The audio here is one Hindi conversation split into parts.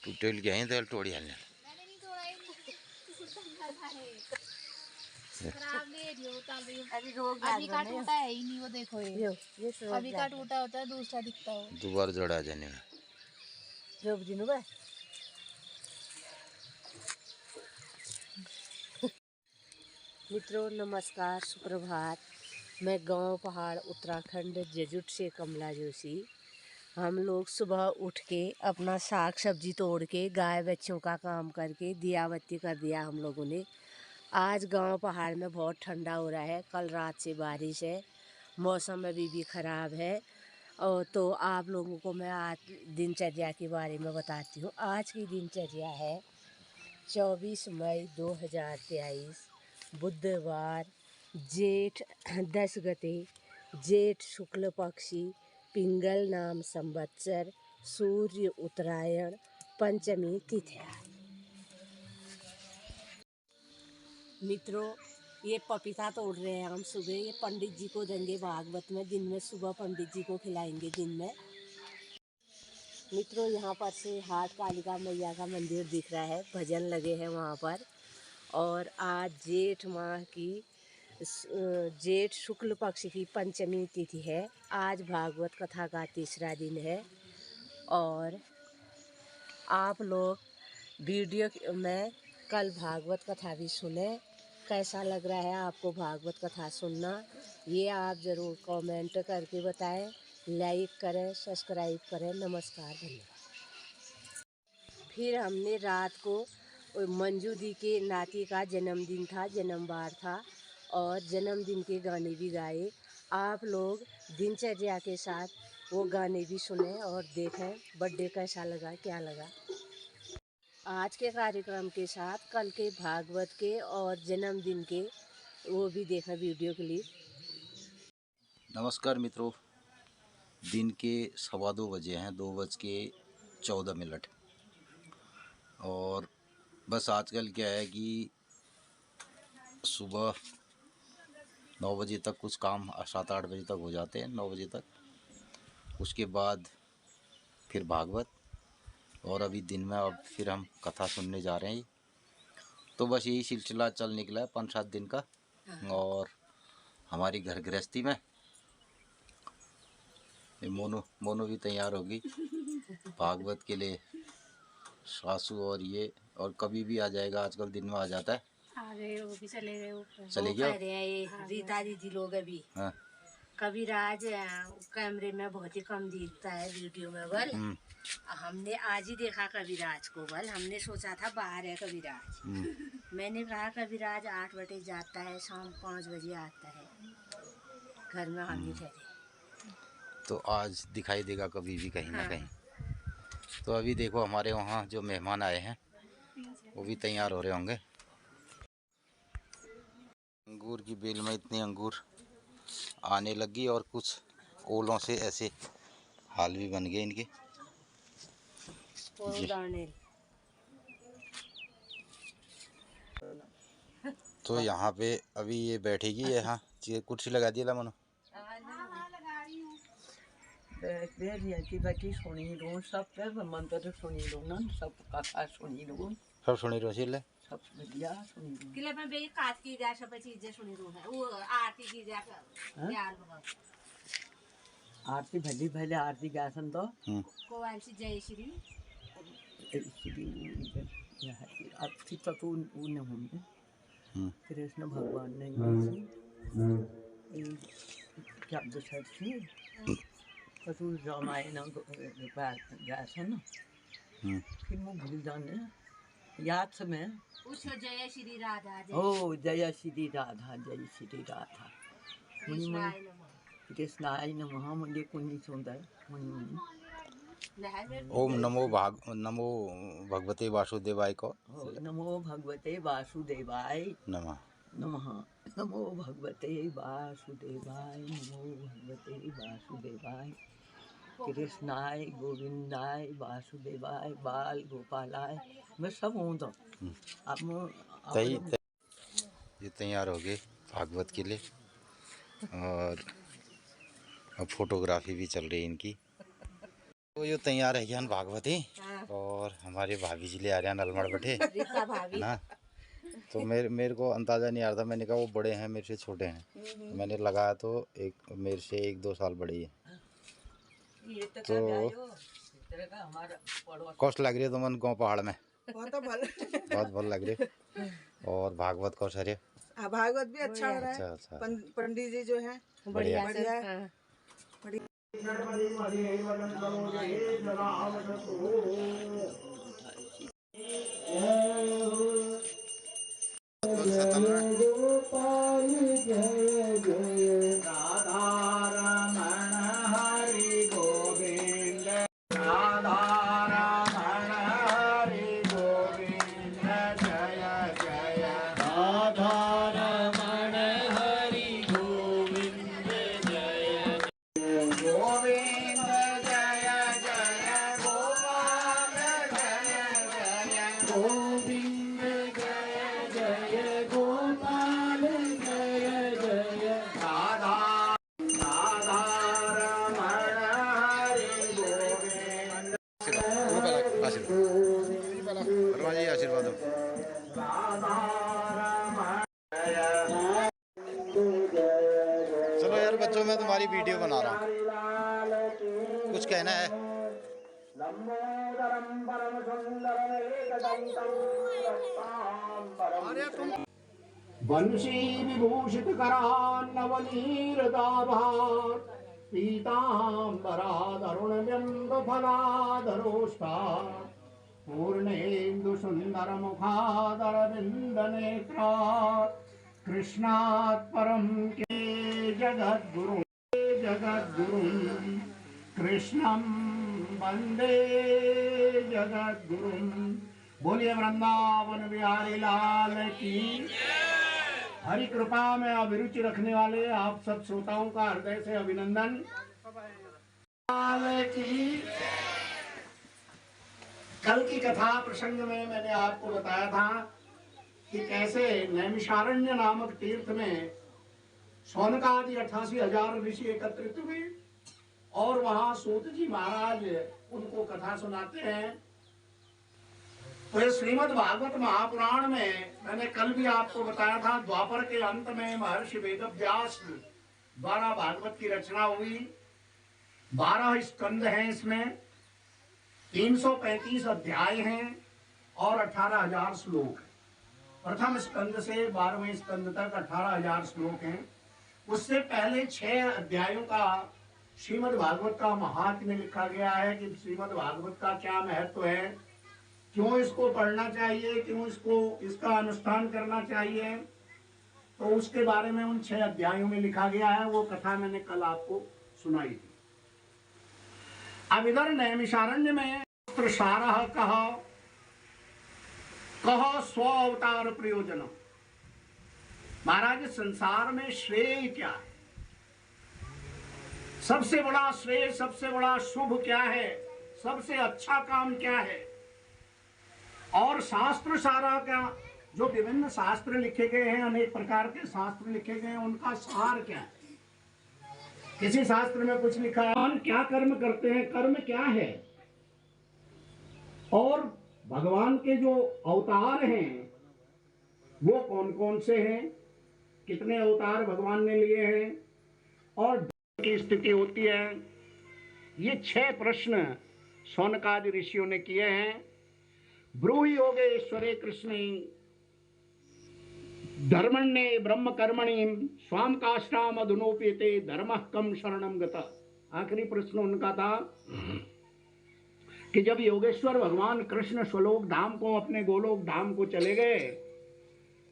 टूटेल के हैं तो तोड़ी हाल अभी का टूटा है ही नहीं, वो देखो ये अभी का टूटा होता है दूसरा दिखता है। दोबारा जोड़ा जाने में मित्रों नमस्कार, सुप्रभात। मैं गांव पहाड़ उत्तराखंड जजुट से कमला जोशी। हम लोग सुबह उठ के अपना साग सब्जी तोड़ के गाय बच्चों का काम करके दिया बत्ती कर दिया हम लोगों ने। आज गांव पहाड़ में बहुत ठंडा हो रहा है, कल रात से बारिश है, मौसम अभी भी ख़राब है। और तो आप लोगों को मैं आज दिनचर्या के बारे में बताती हूँ। आज की दिनचर्या है 24 मई 2023 बुधवार, जेठ 10 गते, जेठ शुक्ल पक्षी, पिंगल नाम संवत्सर, सूर्य उत्तरायण, पंचमी तिथिया। मित्रों ये पपीता तोड़ रहे हैं हम सुबह। ये पंडित जी को देंगे भागवत में, दिन में सुबह पंडित जी को खिलाएंगे दिन में। मित्रों यहाँ पर से हाट कालिका मैया का मंदिर दिख रहा है, भजन लगे हैं वहाँ पर। और आज जेठ माह की जेठ शुक्ल पक्ष की पंचमी तिथि है। आज भागवत कथा का तीसरा दिन है। और आप लोग वीडियो में कल भागवत कथा भी सुने। कैसा लग रहा है आपको भागवत कथा सुनना, ये आप ज़रूर कमेंट करके बताएं। लाइक करें, सब्सक्राइब करें। नमस्कार, धन्यवाद। फिर हमने रात को मंजू दी के नाती का जन्मदिन था, जन्मवार था, और जन्मदिन के गाने भी गाए। आप लोग दिनचर्या के साथ वो गाने भी सुने और देखें बर्थडे कैसा लगा, क्या लगा। आज के कार्यक्रम के साथ कल के भागवत के और जन्मदिन के वो भी देखें वीडियो क्लिप। नमस्कार मित्रों, दिन के 2:15 बजे हैं, 2:14। और बस आजकल क्या है कि सुबह 9 बजे तक कुछ काम 7-8 बजे तक हो जाते हैं, 9 बजे तक। उसके बाद फिर भागवत, और अभी दिन में अब फिर हम कथा सुनने जा रहे हैं। तो बस यही सिलसिला चल निकला है 5-7 दिन का। और हमारी घर गृहस्थी में मोनो भी तैयार होगी भागवत के लिए। सासू और ये और कभी भी आ जाएगा, आजकल दिन में आ जाता है। आ गए, वो भी चले गए ऊपर। चले गए ये रीता दीदी लोग अभी। हाँ। कविराज कैमरे में बहुत ही कम दिखता है वीडियो में बल। हमने आज ही देखा कविराज को बल। हमने सोचा था बाहर है कविराज। मैंने कहा कविराज 8 बजे जाता है, शाम 5 बजे आता है, घर में हम ही ठहरे। तो आज दिखाई देगा कभी भी कहीं ना कहीं। तो अभी देखो हमारे वहाँ जो मेहमान आए हैं वो भी तैयार हो रहे होंगे। अंगूर की बेल में इतने अंगूर आने लगी और कुछ ओलों से ऐसे हाल भी बन गए इनके। तो यहाँ पे अभी ये बैठेगी, यहाँ कुर्सी लगा दी ला मनो। बैठी सुनी लो, सब मंत्र सुनी लो ना, सब कथा सुनी लो, सब सुनी रो सिले, सब बढ़िया सुनी लो। किले में बे काट की जा सब चीजें सुनी लो है, वो आरती की जा यार बाबा। आरती भली भले आरती गासन तो को ऐसी जय श्री आरती तो तू न होंगे कृष्ण भगवान ने क्या दूसर थी तो रामायण गासन। फिर मैं भूल जाने याद से मैं जय श्री राधा, ओ जय श्री राधा, जय श्री राधा, कृष्णाय नमः। मुझे कुंडी सुंदर मुनि ओम नमो भगवते वासुदेवाय को नमो भगवते वासुदेवाय नमः। नमः नमो भगवते वासुदेवाय, नमो भगवते वासुदेवाय, कृष्णाय गोविंदाय वासुदेवाय बाल गोपालाय। मैं सब हूँ तो अब ये तैयार हो गए भागवत के लिए। और अब फोटोग्राफी भी चल रही है इनकी। तो ये तैयार है ज्ञान भागवती हाँ। और हमारे भाभी जी ले आ रहे हैं नलमड़ बैठे रीता भाभी ना। तो मेरे को अंदाज़ा नहीं आ रहा था। मैंने कहा वो बड़े हैं मेरे से छोटे हैं। तो मैंने लगाया तो एक मेरे से 1-2 साल बड़े ही है। तो कौश लग रही है तुमन गाँव पहाड़ में? बहुत भल लग रही है। और भागवत कौश है? भागवत भी अच्छा हो रहा है। अच्छा। पंडित जी जो है बढ़िया। बढ़िया से हाँ। आशीर्वाद हो। चलो यार बच्चों, मैं तुम्हारी वीडियो बना रहा हूँ, कुछ कहना है? वंशी विभूषित करान्नवनीरदाभार पीताम्बरादरुण व्यंग फलाधरोष्ठा पूर्णेन्दु सुंदर मुखादर बिंद नेत्रा कृष्णात् परम के जगद्गुरु कृष्णं वंदे जगद्गुरुं। बोलिए वृंदावन बिहारी लाल की। हरि कृपा में अभिरुचि रखने वाले आप सब श्रोताओं का हृदय से अभिनंदन। लाल की। कल की कथा प्रसंग में मैंने आपको बताया था कि कैसे नैमिषारण्य नामक तीर्थ में शौनकादि 88,000 ऋषि एकत्रित हुए और वहां सूत जी महाराज उनको कथा सुनाते हैं। तो ये श्रीमद् भागवत महापुराण में मैंने कल भी आपको बताया था, द्वापर के अंत में महर्षि वेदव्यास द्वारा भागवत की रचना हुई। 12 स्कंद हैं, इसमें 335 अध्याय हैं और 18,000 श्लोक हैं। प्रथम स्कंद से 12वें स्कंद तक 18,000 श्लोक हैं। उससे पहले 6 अध्यायों का श्रीमद् भागवत का महात्म्य लिखा गया है कि श्रीमद् भागवत का क्या महत्व है, क्यों इसको पढ़ना चाहिए, क्यों इसका अनुष्ठान करना चाहिए। तो उसके बारे में उन 6 अध्यायों में लिखा गया है। वो कथा मैंने कल आपको सुनाई थी। अब इधर नैमिषारण्य में सारः कह स्व अवतार प्रयोजन। महाराज, संसार में श्रेय क्या है, सबसे बड़ा श्रेय, सबसे बड़ा शुभ क्या है, सबसे अच्छा काम क्या है, और शास्त्र सारा का जो विभिन्न शास्त्र लिखे गए हैं, अनेक प्रकार के शास्त्र लिखे गए हैं, उनका सार क्या है। किसी शास्त्र में कुछ लिखा है भगवान क्या कर्म करते हैं, कर्म क्या है, और भगवान के जो अवतार हैं वो कौन कौन से हैं, कितने अवतार भगवान ने लिए हैं, और की स्थिति होती है। ये 6 प्रश्न शौनकादि ऋषियों ने किए हैं। ब्रूहि योगेश्वरे कृष्णे धर्मण्ये ब्रह्म कर्मणि स्वाम काष्ठाम अधुनोप्यते धर्मः कम शरणम गता। आखिरी प्रश्न उनका था कि जब योगेश्वर भगवान कृष्ण स्वलोक धाम को, अपने गोलोक धाम को चले गए,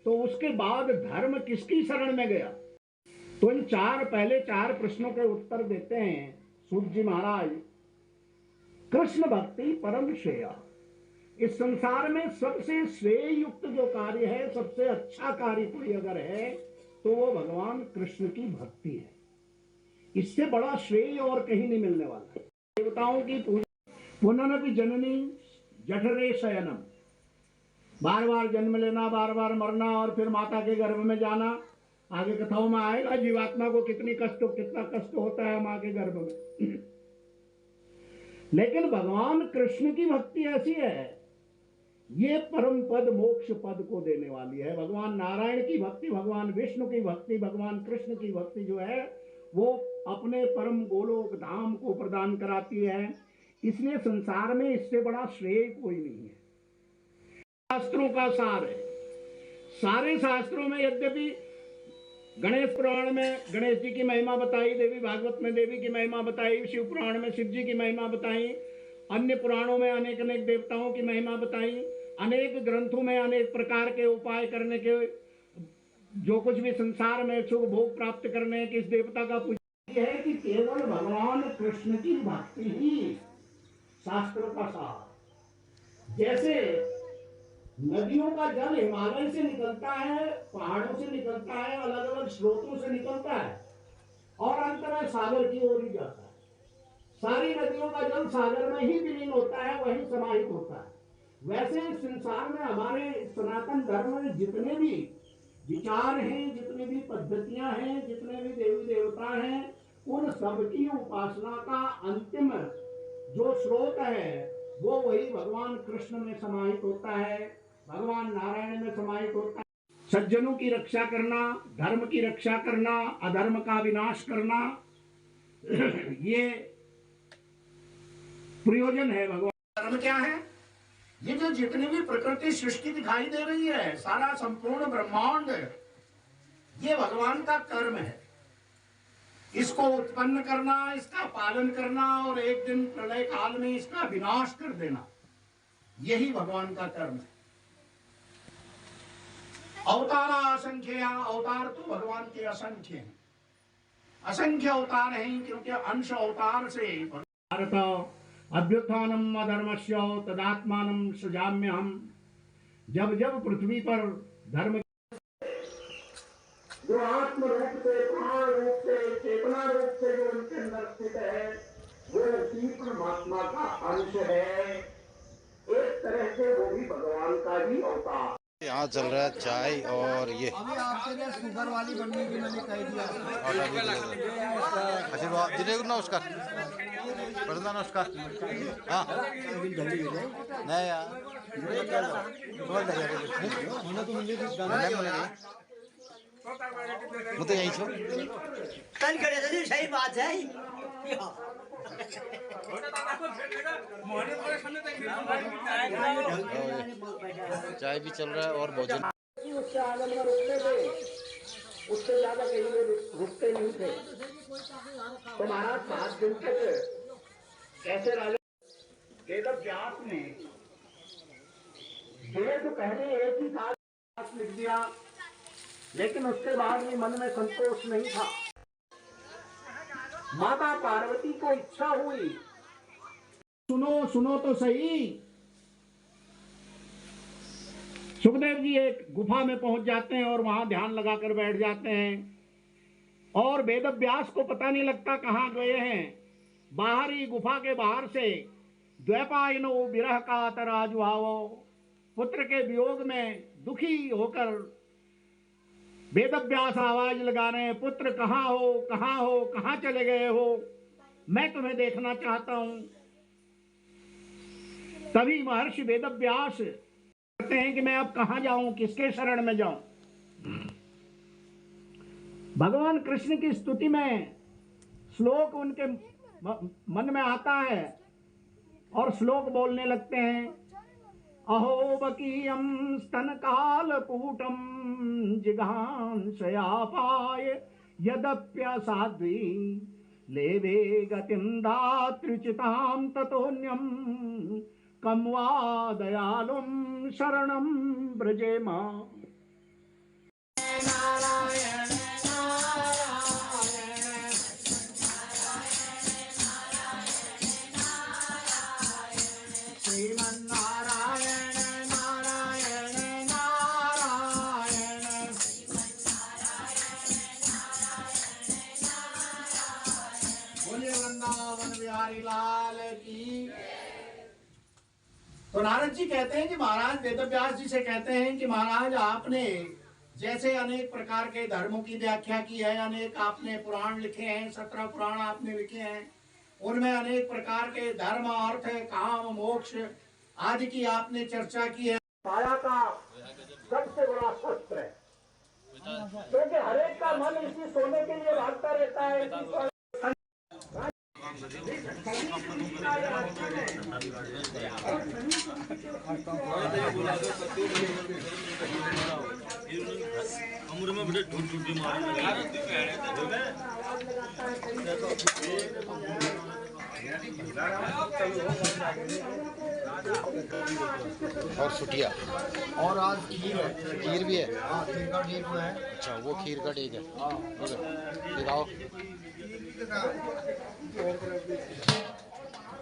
तो उसके बाद धर्म किसकी शरण में गया। तो इन पहले चार प्रश्नों के उत्तर देते हैं सूत जी महाराज। कृष्ण भक्ति परम श्रेय। इस संसार में सबसे श्रेय युक्त जो कार्य है, सबसे अच्छा कार्य कोई अगर है तो वो भगवान कृष्ण की भक्ति है। इससे बड़ा श्रेय और कहीं नहीं मिलने वाला। देवताओं की पूजा, पुनरपि जननी जठरे शयनम, बार बार जन्म लेना, बार बार मरना और फिर माता के गर्भ में जाना। आगे कथाओं में आएगा जीवात्मा को कितना कष्ट होता है माँ के गर्भ में। लेकिन भगवान कृष्ण की भक्ति ऐसी है, ये परम पद मोक्ष पद को देने वाली है। भगवान नारायण की भक्ति, भगवान विष्णु की भक्ति, भगवान कृष्ण की भक्ति जो है वो अपने परम गोलोक धाम को प्रदान कराती है। इसलिए संसार में इससे बड़ा श्रेय कोई नहीं है। शास्त्रों का सार है। सारे शास्त्रों में यद्यपि गणेश पुराण में गणेश जी की महिमा बताई, देवी भागवत में देवी की महिमा बताई, शिव पुराण में शिव जी की महिमा बताई, अन्य पुराणों में अनेक अनेक देवताओं की महिमा बताई, अनेक ग्रंथों में अनेक प्रकार के उपाय करने के, जो कुछ भी संसार में सुख भोग प्राप्त करने किस देवता का पूजा है कि केवल भगवान कृष्ण की भक्ति ही शास्त्रों का सार। जैसे नदियों का जल हिमालय से निकलता है, पहाड़ों से निकलता है, अलग अलग स्रोतों से निकलता है और अंत में सागर की ओर ही जाता है। सारी नदियों का जल सागर में ही विलीन होता है, वहीं समाहित होता है। वैसे इस संसार में हमारे सनातन धर्म में जितने भी विचार हैं, जितनी भी पद्धतियां हैं, जितने भी देवी देवता हैं, उन सबकी उपासना का अंतिम जो स्रोत है वो वही भगवान कृष्ण में समाहित होता है, भगवान नारायण में समाहित होता है। सज्जनों की रक्षा करना, धर्म की रक्षा करना, अधर्म का विनाश करना, ये प्रयोजन है भगवान। धर्म क्या है? ये जो जितनी भी प्रकृति सृष्टि दिखाई दे रही है, सारा संपूर्ण ब्रह्मांड, ये भगवान का कर्म है। इसको उत्पन्न करना, इसका पालन करना और एक दिन प्रलय काल में इसका विनाश कर देना, यही भगवान का कर्म है। अवतार असंख्य, अवतार तो भगवान के असंख्य हैं, असंख्य अवतार हैं, क्योंकि अंश अवतार से अभ्युत्थानम अधर्मस्य तदात्मानं सृजाम्यहम्। जब जब पृथ्वी पर धर्म जो आत्म रूप से, प्राण रूप से, चेतना रूप से जो उनके अंदर स्थित है, वो उसी परमात्मा का अंश है। एक तरह से वो भी भगवान का ही अवतार। यहाँ चल रहा है चाय और ये अभी आपके लिए शुगर वाली बनने की मैंने कह दिया। आशीर्वाद दिने को नमस्कार, प्रधान नमस्कार। हाँ नहीं यार मैं तो यही छो कल करे तो सही बात है। चाय भी चल रहा है और भोजन। उससे आगे में रुकते थे, उससे ज्यादा कहीं में रुकते नहीं थे। तो महाराज 7 दिन तक कैसे राजा वेद व्यास ने वेद पहले एक ही था लिख दिया, लेकिन उसके बाद भी मन में संतोष नहीं था। माता पार्वती को इच्छा हुई, सुनो सुनो तो सही। सुखदेव जी एक गुफा में पहुंच जाते हैं और वहां ध्यान लगाकर बैठ जाते हैं और वेद व्यास को पता नहीं लगता कहाँ गए हैं। बाहर ही गुफा के बाहर से द्वैपायनो विरह का तराजुहावो, पुत्र के वियोग में दुखी होकर वेद व्यास आवाज लगा रहे हैं, पुत्र कहाँ हो, कहाँ हो, कहाँ चले गए हो, मैं तुम्हें देखना चाहता हूं। तभी महर्षि वेद व्यास कहते हैं कि मैं अब कहाँ जाऊं, किसके शरण में जाऊं। भगवान कृष्ण की स्तुति में श्लोक उनके मन में आता है और श्लोक बोलने लगते हैं। अहो बकीयं स्तनकालकूटं जिघांसयापाय यदप्यसाध्वी लेवे गतिं दातृचितां ततोऽन्यं कं वा दयालुं शरणं व्रजेम। तो नारद जी कहते हैं कि महाराज वेदव्यास जी से कहते हैं कि महाराज आपने जैसे अनेक प्रकार के धर्मों की व्याख्या की है, अनेक आपने पुराण लिखे हैं, 17 पुराण आपने लिखे हैं, उनमें अनेक प्रकार के धर्म, अर्थ, काम, मोक्ष आदि की आपने चर्चा की है। माया का सबसे बड़ा शस्त्र है, क्योंकि हर एक का मन इसी सोने के लिए भागता रहता है। और सुटिया और आज खीर है। खीर भी है। हाँ, खीर का ठीक है। अच्छा, वो खीर का ठीक है। दिखाओ,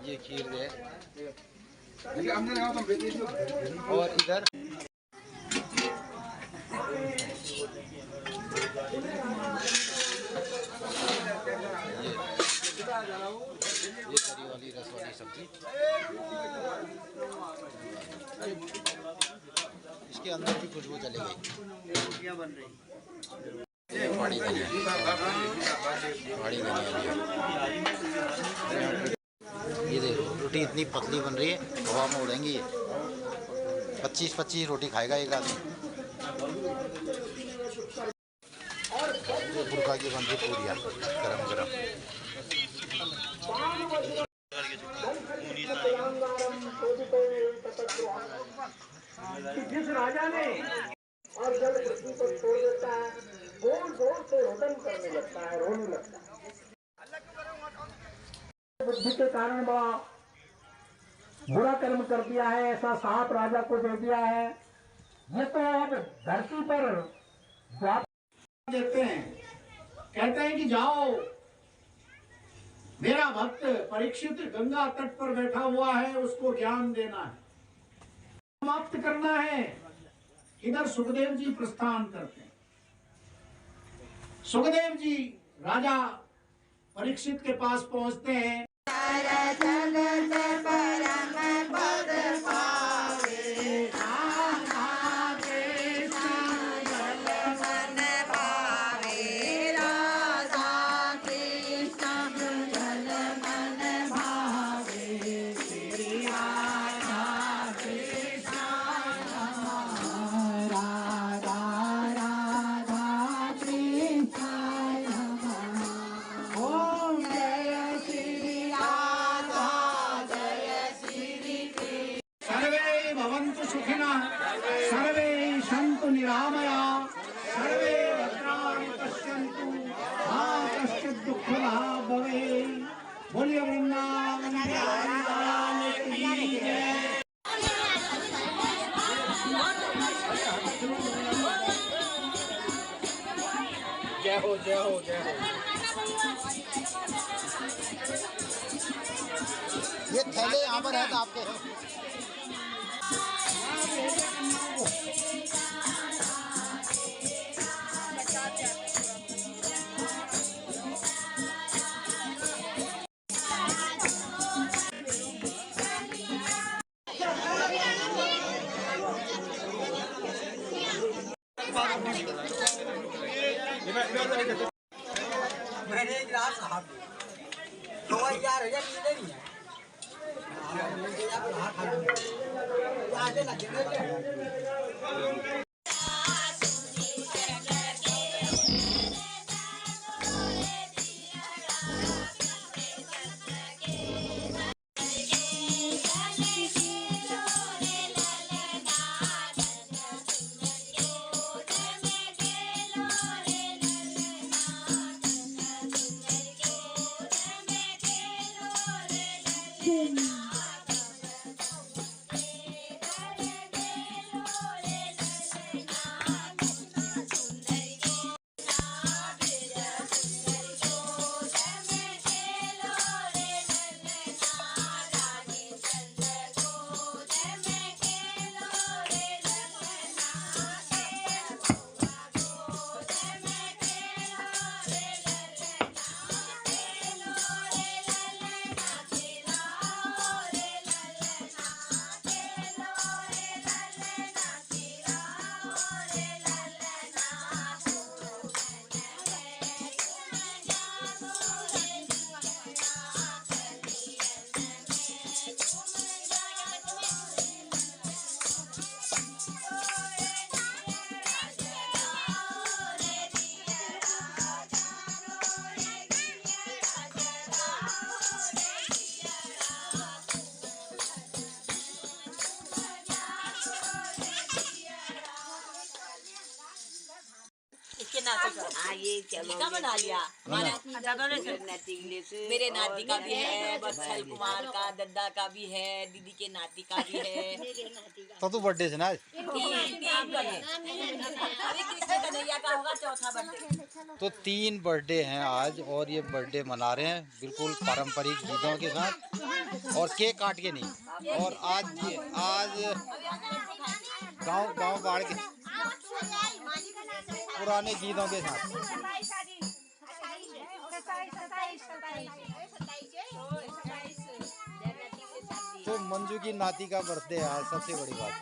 ये खीर है। और इधर ये तरी वाली रस वाली सब्जी, इसके अंदर भी खुशबू चली गई। पहाड़ी धनिया, पहाड़ी धनिया। ये देखो, रोटी इतनी पतली बन रही है, हवा में उड़ेंगी ये। 25-25 रोटी खाएगा एक आदमी। बुरखा की बन रही पूरियाँ गरम गरम। जिस राजा ने और जब पृथ्वी को छोड़ देता है, जोर जोर से रोदन करने लगता है, रोने लगता है। बुद्धि के कारण बड़ा बुरा कर्म कर दिया है, ऐसा साप राजा को दे दिया है। ये तो अब धरती पर देते हैं, कहते हैं कि जाओ, मेरा भक्त परीक्षित गंगा तट पर बैठा हुआ है, उसको ज्ञान देना है, समाप्त करना है। इधर सुखदेव जी प्रस्थान करते हैं। सुखदेव जी राजा परीक्षित के पास पहुंचते हैं। सर्वे सन्तु निरामया, सर्वे भद्राणि पश्यन्तु, मा कश्चित् दुःखभाग् भवेत्। बोलिए वृंदावन बिहारी लाल की जय। जय हो, जय हो, जय हो। ये थैले यहाँ पर है आपके। मैंने एक रात साहब तो यार ये नहीं है आगे लगे। के नाती का। हाँ ये चलो का बना लिया मेरे नाती का भी है, बत्सल कुमार का, दद्दा का भी है, दीदी के नाती का भी है। तो तू बर्थडे से ना आज? अभी कृष्ण कन्हैया का होगा चौथा बर्थडे। तो 3 बर्थडे हैं आज और ये बर्थडे मना रहे हैं बिल्कुल पारंपरिक गीतों के साथ और केक काट के नहीं। और आज गांव बाढ़ के पुराने गीतों के साथ। तो मंजू की नाती का बर्थडे है आज, सबसे बड़ी बात।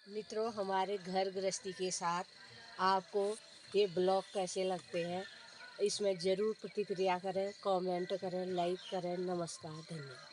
मित्रों, हमारे घर गृहस्थी के साथ आपको ये ब्लॉग कैसे लगते हैं, इसमें ज़रूर प्रतिक्रिया करें, कमेंट करें, लाइक करें। नमस्कार, धन्यवाद।